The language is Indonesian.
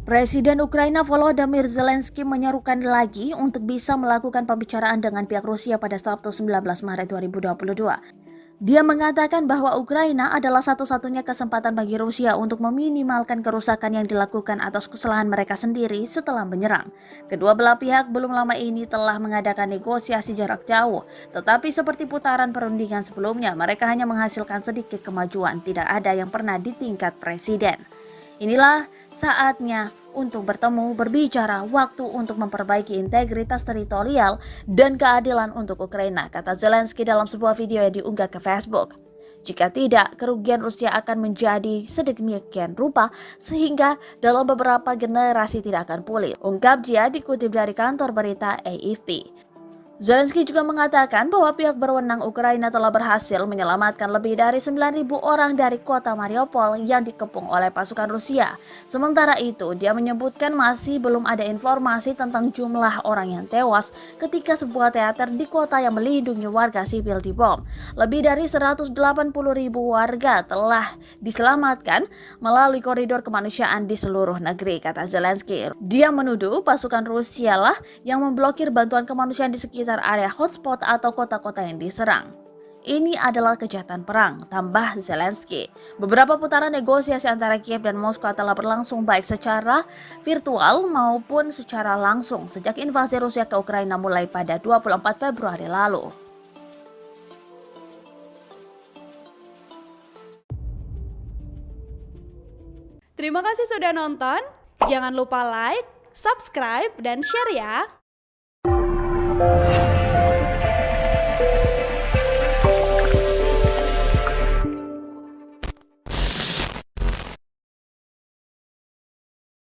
Presiden Ukraina Volodymyr Zelensky menyerukan lagi untuk bisa melakukan pembicaraan dengan pihak Rusia pada Sabtu 19 Maret 2022. Dia mengatakan bahwa Ukraina adalah satu-satunya kesempatan bagi Rusia untuk meminimalkan kerusakan yang dilakukan atas kesalahan mereka sendiri setelah menyerang. Kedua belah pihak belum lama ini telah mengadakan negosiasi jarak jauh, tetapi seperti putaran perundingan sebelumnya, mereka hanya menghasilkan sedikit kemajuan, tidak ada yang pernah di tingkat presiden. Inilah saatnya untuk bertemu, berbicara, waktu untuk memperbaiki integritas teritorial dan keadilan untuk Ukraina, kata Zelensky dalam sebuah video yang diunggah ke Facebook. Jika tidak, kerugian Rusia akan menjadi sedemikian rupa sehingga dalam beberapa generasi tidak akan pulih, ungkap dia dikutip dari kantor berita AFP. Zelensky juga mengatakan bahwa pihak berwenang Ukraina telah berhasil menyelamatkan lebih dari 9.000 orang dari kota Mariupol yang dikepung oleh pasukan Rusia. Sementara itu, dia menyebutkan masih belum ada informasi tentang jumlah orang yang tewas ketika sebuah teater di kota yang melindungi warga sipil dibom. Lebih dari 180.000 warga telah diselamatkan melalui koridor kemanusiaan di seluruh negeri, kata Zelensky. Dia menuduh pasukan Rusia lah yang memblokir bantuan kemanusiaan di sekitar area hotspot atau kota-kota yang diserang. Ini adalah kejahatan perang, tambah Zelensky. Beberapa putaran negosiasi antara Kiev dan Moskow telah berlangsung baik secara virtual maupun secara langsung sejak invasi Rusia ke Ukraina mulai pada 24 Februari lalu. Terima kasih sudah nonton. Jangan lupa like, subscribe, dan share ya.